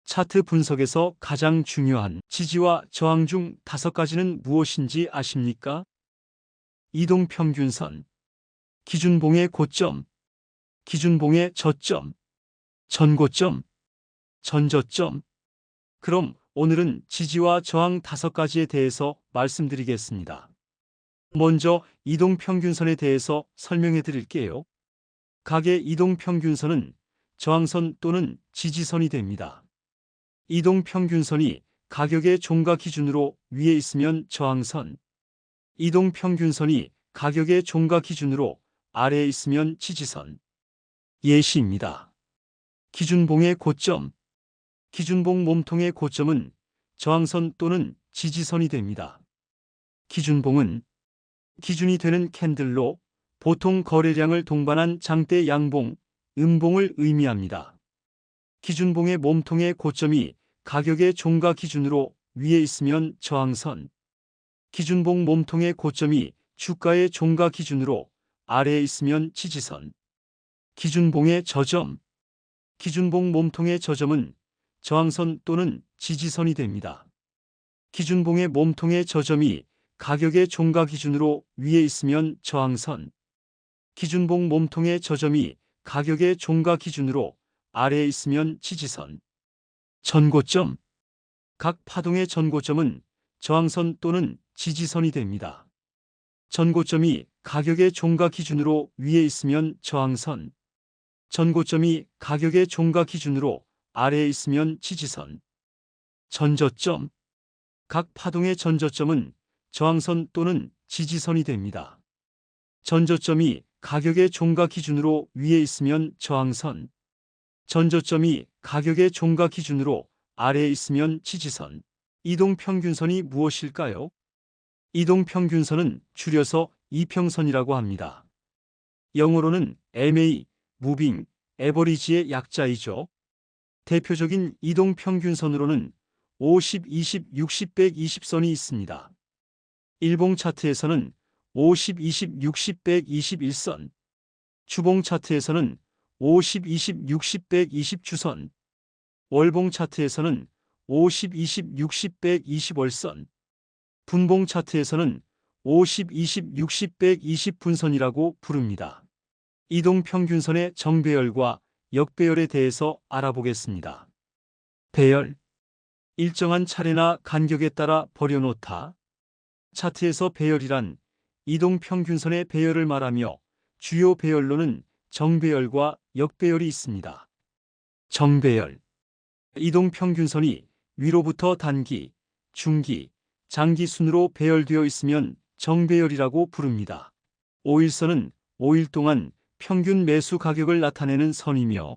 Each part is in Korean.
차트 분석에서 가장 중요한 지지와 저항 중 5가지는 무엇인지 아십니까? 이동평균선, 기준봉의 고점, 기준봉의 저점, 전고점, 전저점. 그럼 오늘은 지지와 저항 5가지에 대해서 말씀드리겠습니다. 먼저 이동평균선에 대해서 설명해 드릴게요. 각의 이동평균선은 저항선 또는 지지선이 됩니다. 이동평균선이 가격의 종가 기준으로 위에 있으면 저항선, 이동평균선이 가격의 종가 기준으로 아래에 있으면 지지선. 예시입니다. 기준봉의 고점, 기준봉 몸통의 고점은 저항선 또는 지지선이 됩니다. 기준봉은 기준이 되는 캔들로 보통 거래량을 동반한 장대 양봉, 음봉을 의미합니다. 기준봉의 몸통의 고점이 가격의 종가 기준으로 위에 있으면 저항선, 기준봉 몸통의 고점이 주가의 종가 기준으로 아래에 있으면 지지선. 기준봉의 저점, 기준봉 몸통의 저점은 저항선 또는 지지선이 됩니다. 기준봉의 몸통의 저점이 가격의 종가 기준으로 위에 있으면 저항선, 기준봉 몸통의 저점이 가격의 종가 기준으로 아래에 있으면 지지선. 전고점, 각 파동의 전고점은 저항선 또는 지지선이 됩니다. 전고점이 가격의 종가 기준으로 위에 있으면 저항선, 전고점이 가격의 종가 기준으로 아래에 있으면 지지선. 전저점, 각 파동의 전저점은 저항선 또는 지지선이 됩니다. 전저점이 가격의 종가 기준으로 위에 있으면 저항선, 전저점이 가격의 종가 기준으로 아래에 있으면 지지선. 이동평균선이 무엇일까요? 이동평균선은 줄여서 이평선이라고 합니다. 영어로는 MA, Moving Average의 약자이죠. 대표적인 이동평균선으로는 50, 20, 60, 100, 20선이 있습니다. 일봉 차트에서는 50, 20, 60, 100, 21선, 주봉 차트에서는 50, 20, 60, 100, 20주선, 월봉 차트에서는 50, 20, 60, 100, 20월선, 분봉 차트에서는 50, 20, 60, 100, 20분선이라고 부릅니다. 이동평균선의 정배열과 역배열에 대해서 알아보겠습니다. 배열, 일정한 차례나 간격에 따라 버려놓다. 차트에서 배열이란 이동평균선의 배열을 말하며 주요 배열로는 정배열과 역배열이 있습니다. 정배열, 이동평균선이 위로부터 단기, 중기, 장기 순으로 배열되어 있으면 정배열이라고 부릅니다. 5일선은 5일 동안 평균 매수 가격을 나타내는 선이며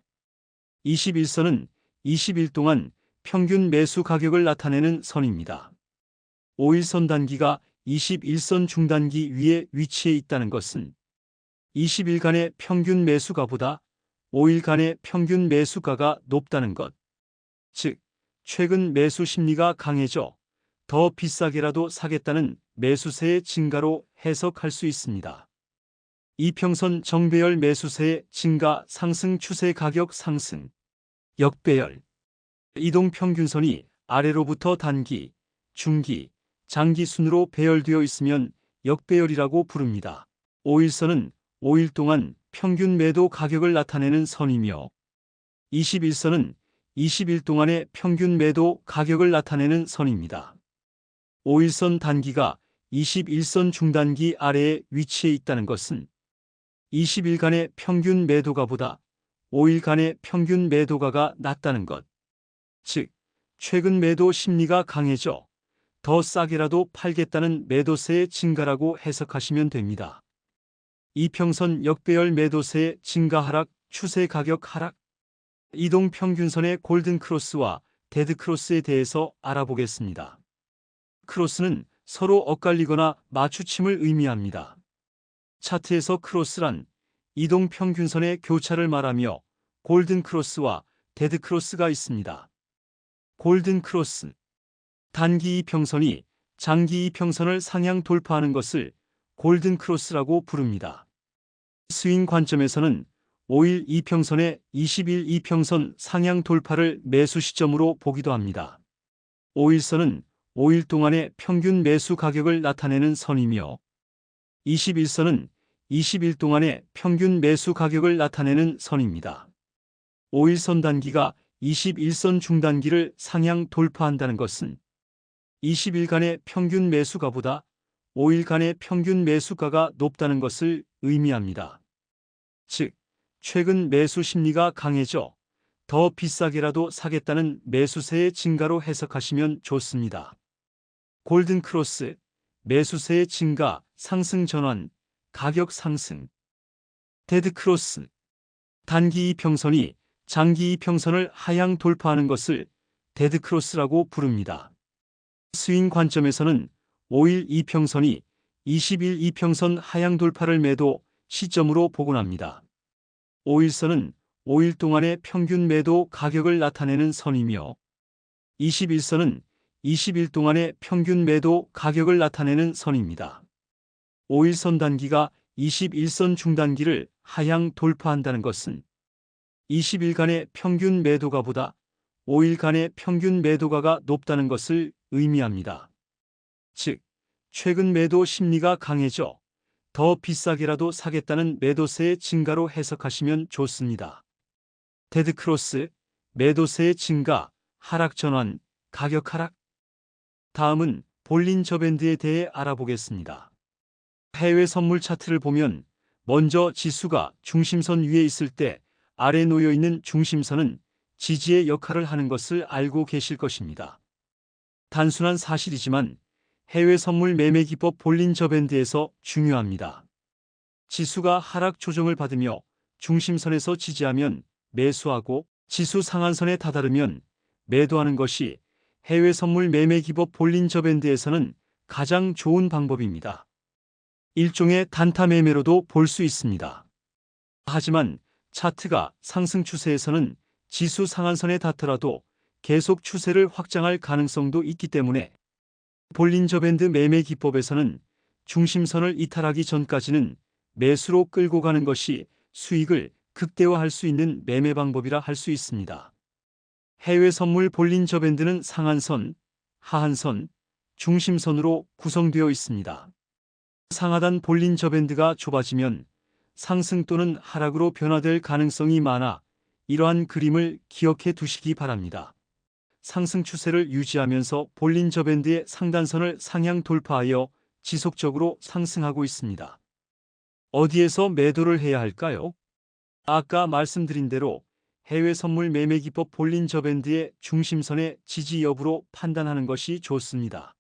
21선은 20일 동안 평균 매수 가격을 나타내는 선입니다. 5일선 단기가 21선 중단기 위에 위치해 있다는 것은 20일간의 평균 매수가보다 5일간의 평균 매수가가 높다는 것, 즉 최근 매수 심리가 강해져 더 비싸게라도 사겠다는 매수세의 증가로 해석할 수 있습니다. 이평선 정배열 매수세의 증가 상승 추세 가격 상승. 역배열, 이동평균선이 아래로부터 단기, 중기, 장기 순으로 배열되어 있으면 역배열이라고 부릅니다. 5일선은 5일 동안 평균 매도 가격을 나타내는 선이며 21선은 20일 동안의 평균 매도 가격을 나타내는 선입니다. 5일선 단기가 21선 중단기 아래에 위치해 있다는 것은 20일간의 평균 매도가보다 5일간의 평균 매도가가 낮다는 것, 즉 최근 매도 심리가 강해져 더 싸게라도 팔겠다는 매도세의 증가라고 해석하시면 됩니다. 이평선 역배열 매도세의 증가 하락, 추세 가격 하락. 이동평균선의 골든크로스와 데드크로스에 대해서 알아보겠습니다. 크로스는 서로 엇갈리거나 마주침을 의미합니다. 차트에서 크로스란 이동평균선의 교차를 말하며 골든크로스와 데드크로스가 있습니다. 골든크로스, 단기 이평선이 장기 이평선을 상향 돌파하는 것을 골든크로스라고 부릅니다. 스윙 관점에서는 5일 이평선의 20일 이평선 상향 돌파를 매수 시점으로 보기도 합니다. 5일선은 5일 동안의 평균 매수 가격을 나타내는 선이며 21선은 20일 동안의 평균 매수 가격을 나타내는 선입니다. 5일선 단기가 21선 중단기를 상향 돌파한다는 것은 20일간의 평균 매수가보다 5일간의 평균 매수가가 높다는 것을 의미합니다. 즉, 최근 매수 심리가 강해져 더 비싸게라도 사겠다는 매수세의 증가로 해석하시면 좋습니다. 골든 크로스, 매수세의 증가, 상승 전환, 가격 상승. 데드 크로스, 단기 이평선이 장기 이평선을 하향 돌파하는 것을 데드 크로스라고 부릅니다. 스윙 관점에서는 5일 이평선이 20일 이평선 하향 돌파를 매도 시점으로 보곤 합니다. 5일선은 5일 동안의 평균 매도 가격을 나타내는 선이며 21선은 20일 동안의 평균 매도 가격을 나타내는 선입니다. 5일선 단기가 21선 중단기를 하향 돌파한다는 것은 20일간의 평균 매도가보다 5일간의 평균 매도가가 높다는 것을 의미합니다. 즉, 최근 매도 심리가 강해져 더 비싸게라도 사겠다는 매도세의 증가로 해석하시면 좋습니다. 데드 크로스, 매도세의 증가, 하락 전환, 가격 하락. 다음은 볼린저 밴드에 대해 알아보겠습니다. 해외 선물 차트를 보면 먼저 지수가 중심선 위에 있을 때 아래 놓여 있는 중심선은 지지의 역할을 하는 것을 알고 계실 것입니다. 단순한 사실이지만 해외 선물 매매 기법 볼린저 밴드에서 중요합니다. 지수가 하락 조정을 받으며 중심선에서 지지하면 매수하고 지수 상한선에 다다르면 매도하는 것이 해외 선물 매매 기법 볼린저 밴드에서는 가장 좋은 방법입니다. 일종의 단타 매매로도 볼 수 있습니다. 하지만 차트가 상승 추세에서는 지수 상한선에 닿더라도 계속 추세를 확장할 가능성도 있기 때문에 볼린저 밴드 매매 기법에서는 중심선을 이탈하기 전까지는 매수로 끌고 가는 것이 수익을 극대화할 수 있는 매매 방법이라 할 수 있습니다. 해외 선물 볼린저 밴드는 상한선, 하한선, 중심선으로 구성되어 있습니다. 상하단 볼린저 밴드가 좁아지면 상승 또는 하락으로 변화될 가능성이 많아 이러한 그림을 기억해 두시기 바랍니다. 상승 추세를 유지하면서 볼린저 밴드의 상단선을 상향 돌파하여 지속적으로 상승하고 있습니다. 어디에서 매도를 해야 할까요? 아까 말씀드린 대로 해외 선물 매매 기법 볼린저 밴드의 중심선의 지지 여부로 판단하는 것이 좋습니다.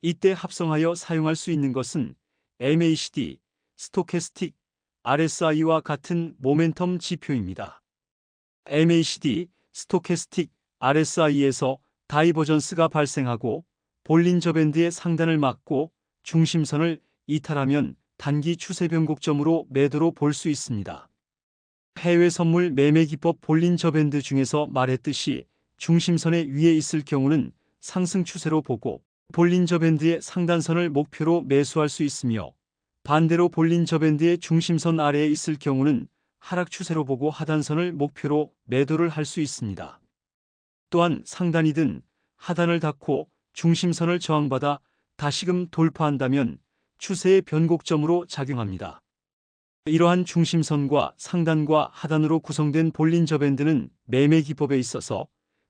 이때 합성하여 사용할 수 있는 것은 MACD, 스토캐스틱, RSI와 같은 모멘텀 지표입니다. MACD, 스토캐스틱, RSI에서 다이버전스가 발생하고 볼린저 밴드의 상단을 막고 중심선을 이탈하면 단기 추세 변곡점으로 매도로 볼 수 있습니다. 해외 선물 매매 기법 볼린저 밴드 중에서 말했듯이 중심선의 위에 있을 경우는 상승 추세로 보고 볼린저 밴드의 상단선을 목표로 매수할 수 있으며 반대로 볼린저 밴드의 중심선 아래에 있을 경우는 하락 추세로 보고 하단선을 목표로 매도를 할 수 있습니다. 또한 상단이든 하단을 닫고 중심선을 저항받아 다시금 돌파한다면 추세의 변곡점으로 작용합니다. 이러한 중심선과 상단과 하단으로 구성된 볼린저 밴드는 매매 기법에 있어서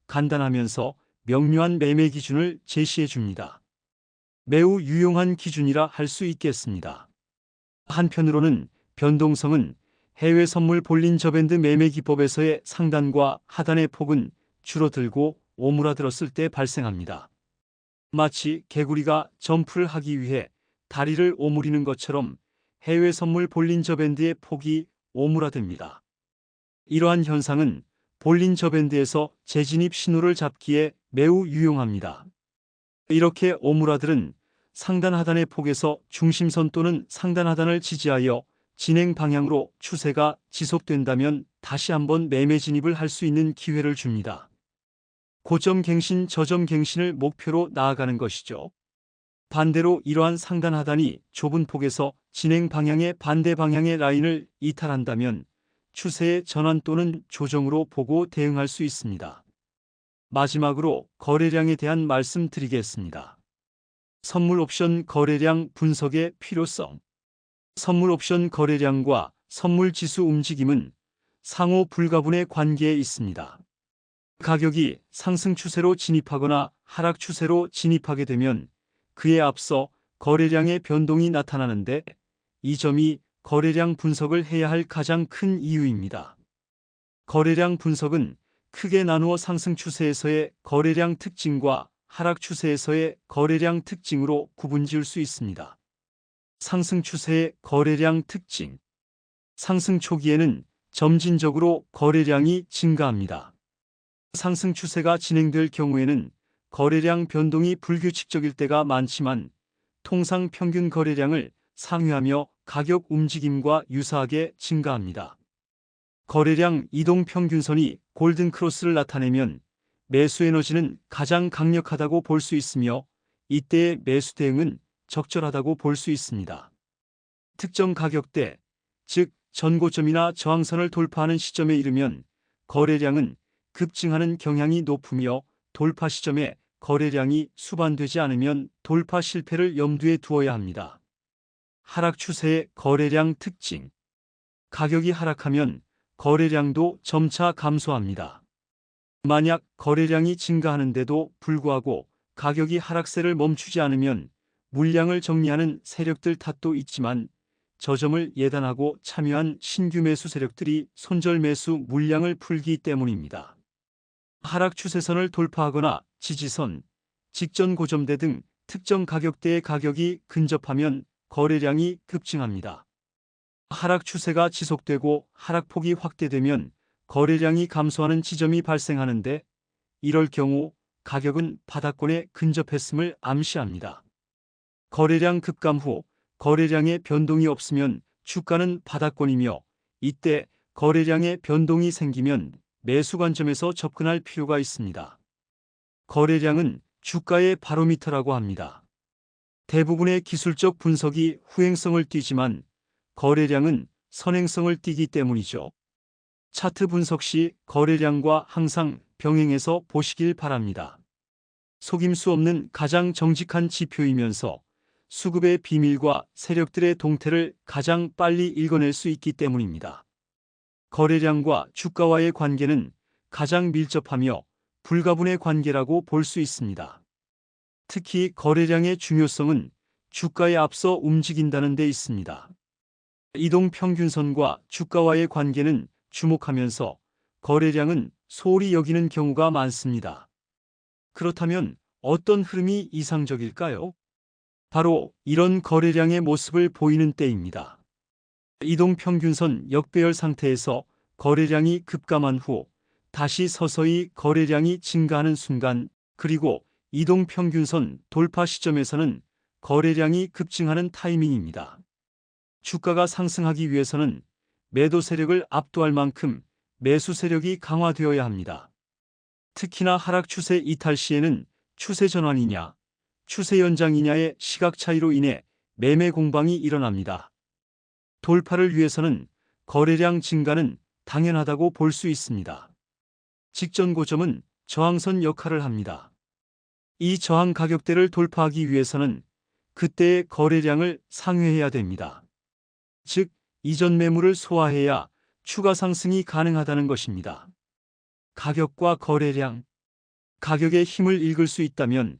간단하면서 명료한 매매 기준을 제시해 줍니다. 매우 유용한 기준이라 할 수 있겠습니다. 한편으로는 변동성은 해외 선물 볼린저 밴드 매매 기법에서의 상단과 하단의 폭은 줄어들고 오므라들었을 때 발생합니다. 마치 개구리가 점프를 하기 위해 다리를 오므리는 것처럼 해외 선물 볼린저 밴드의 폭이 오므라듭니다. 이러한 현상은 볼린저 밴드에서 재진입 신호를 잡기에 매우 유용합니다. 이렇게 오므라들은 상단 하단의 폭에서 중심선 또는 상단 하단을 지지하여 진행 방향으로 추세가 지속된다면 다시 한번 매매 진입을 할 수 있는 기회를 줍니다. 고점 갱신, 저점 갱신을 목표로 나아가는 것이죠. 반대로 이러한 상단 하단이 좁은 폭에서 진행 방향의 반대 방향의 라인을 이탈한다면 추세의 전환 또는 조정으로 보고 대응할 수 있습니다. 마지막으로 거래량에 대한 말씀드리겠습니다. 선물 옵션 거래량 분석의 필요성. 선물 옵션 거래량과 선물 지수 움직임은 상호 불가분의 관계에 있습니다. 가격이 상승 추세로 진입하거나 하락 추세로 진입하게 되면 그에 앞서 거래량의 변동이 나타나는데 이 점이 거래량 분석을 해야 할 가장 큰 이유입니다. 거래량 분석은 크게 나누어 상승 추세에서의 거래량 특징과 하락 추세에서의 거래량 특징으로 구분지을 수 있습니다. 상승 추세의 거래량 특징. 상승 초기에는 점진적으로 거래량이 증가합니다. 상승 추세가 진행될 경우에는 거래량 변동이 불규칙적일 때가 많지만 통상 평균 거래량을 상회하며 가격 움직임과 유사하게 증가합니다. 거래량 이동 평균선이 골든 크로스를 나타내면 매수 에너지는 가장 강력하다고 볼 수 있으며 이때의 매수 대응은 적절하다고 볼 수 있습니다. 특정 가격대, 즉 전고점이나 저항선을 돌파하는 시점에 이르면 거래량은 급증하는 경향이 높으며 돌파 시점에 거래량이 수반되지 않으면 돌파 실패를 염두에 두어야 합니다. 하락 추세의 거래량 특징. 가격이 하락하면 거래량도 점차 감소합니다. 만약 거래량이 증가하는데도 불구하고 가격이 하락세를 멈추지 않으면 물량을 정리하는 세력들 탓도 있지만 저점을 예단하고 참여한 신규 매수 세력들이 손절 매수 물량을 풀기 때문입니다. 하락 추세선을 돌파하거나 지지선, 직전 고점대 등 특정 가격대의 가격이 근접하면 거래량이 급증합니다. 하락 추세가 지속되고 하락폭이 확대되면 거래량이 감소하는 지점이 발생하는데 이럴 경우 가격은 바닥권에 근접했음을 암시합니다. 거래량 급감 후 거래량의 변동이 없으면 주가는 바닥권이며 이때 거래량의 변동이 생기면 매수 관점에서 접근할 필요가 있습니다. 거래량은 주가의 바로미터라고 합니다. 대부분의 기술적 분석이 후행성을 띠지만 거래량은 선행성을 띠기 때문이죠. 차트 분석 시 거래량과 항상 병행해서 보시길 바랍니다. 속임수 없는 가장 정직한 지표이면서 수급의 비밀과 세력들의 동태를 가장 빨리 읽어낼 수 있기 때문입니다. 거래량과 주가와의 관계는 가장 밀접하며 불가분의 관계라고 볼 수 있습니다. 특히 거래량의 중요성은 주가에 앞서 움직인다는 데 있습니다. 이동평균선과 주가와의 관계는 주목하면서 거래량은 소홀히 여기는 경우가 많습니다. 그렇다면 어떤 흐름이 이상적일까요? 바로 이런 거래량의 모습을 보이는 때입니다. 이동평균선 역배열 상태에서 거래량이 급감한 후 다시 서서히 거래량이 증가하는 순간, 그리고 이동평균선 돌파 시점에서는 거래량이 급증하는 타이밍입니다. 주가가 상승하기 위해서는 매도 세력을 압도할 만큼 매수 세력이 강화되어야 합니다. 특히나 하락 추세 이탈 시에는 추세 전환이냐, 추세 연장이냐의 시각 차이로 인해 매매 공방이 일어납니다. 돌파를 위해서는 거래량 증가는 당연하다고 볼 수 있습니다. 직전 고점은 저항선 역할을 합니다. 이 저항 가격대를 돌파하기 위해서는 그때의 거래량을 상회해야 됩니다. 즉, 이전 매물을 소화해야 추가 상승이 가능하다는 것입니다. 가격과 거래량. 가격의 힘을 읽을 수 있다면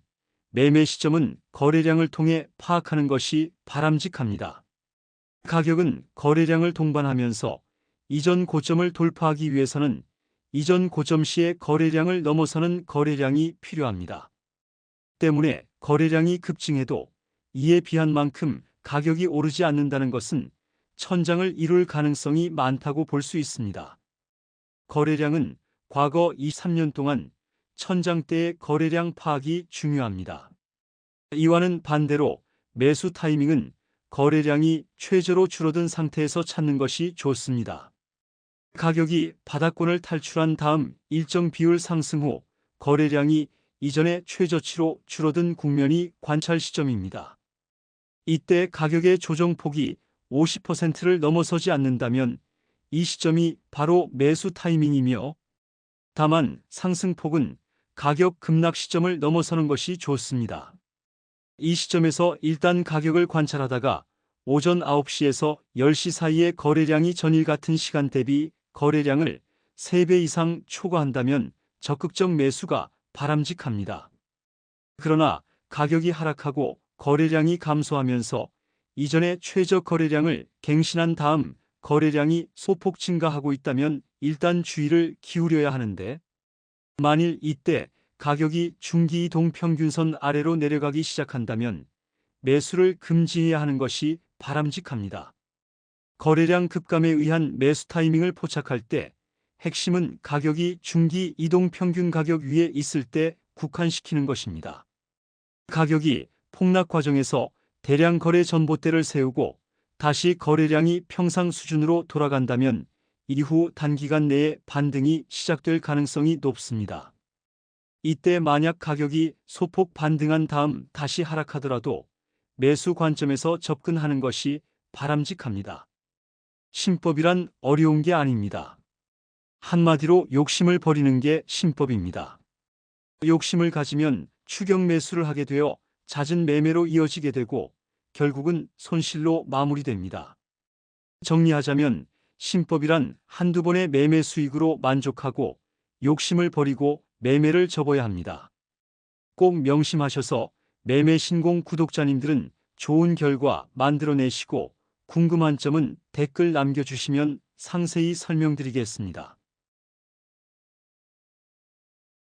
매매 시점은 거래량을 통해 파악하는 것이 바람직합니다. 가격은 거래량을 동반하면서 이전 고점을 돌파하기 위해서는 이전 고점 시의 거래량을 넘어서는 거래량이 필요합니다. 때문에 거래량이 급증해도 이에 비한 만큼 가격이 오르지 않는다는 것은 천장을 이룰 가능성이 많다고 볼 수 있습니다. 거래량은 과거 2~3년 동안 천장대의 거래량 파악이 중요합니다. 이와는 반대로 매수 타이밍은 거래량이 최저로 줄어든 상태에서 찾는 것이 좋습니다. 가격이 바닥권을 탈출한 다음 일정 비율 상승 후 거래량이 이전의 최저치로 줄어든 국면이 관찰 시점입니다. 이때 가격의 조정폭이 50%를 넘어서지 않는다면 이 시점이 바로 매수 타이밍이며, 다만 상승폭은 가격 급락 시점을 넘어서는 것이 좋습니다. 이 시점에서 일단 가격을 관찰하다가 오전 9시에서 10시 사이에 거래량이 전일 같은 시간 대비 거래량을 3배 이상 초과한다면 적극적 매수가 바람직합니다. 그러나 가격이 하락하고 거래량이 감소하면서 이전의 최저 거래량을 갱신한 다음 거래량이 소폭 증가하고 있다면 일단 주의를 기울여야 하는데, 만일 이때 가격이 중기 이동 평균선 아래로 내려가기 시작한다면 매수를 금지해야 하는 것이 바람직합니다. 거래량 급감에 의한 매수 타이밍을 포착할 때 핵심은 가격이 중기 이동 평균 가격 위에 있을 때 국한시키는 것입니다. 가격이 폭락 과정에서 대량 거래 전봇대를 세우고 다시 거래량이 평상 수준으로 돌아간다면 이후 단기간 내에 반등이 시작될 가능성이 높습니다. 이때 만약 가격이 소폭 반등한 다음 다시 하락하더라도 매수 관점에서 접근하는 것이 바람직합니다. 신법이란 어려운 게 아닙니다. 한마디로 욕심을 버리는 게 신법입니다. 욕심을 가지면 추격 매수를 하게 되어 잦은 매매로 이어지게 되고 결국은 손실로 마무리됩니다. 정리하자면 신법이란 한두 번의 매매 수익으로 만족하고 욕심을 버리고 매매를 접어야 합니다. 꼭 명심하셔서 매매 신공 구독자님들은 좋은 결과 만들어내시고 궁금한 점은 댓글 남겨주시면 상세히 설명드리겠습니다.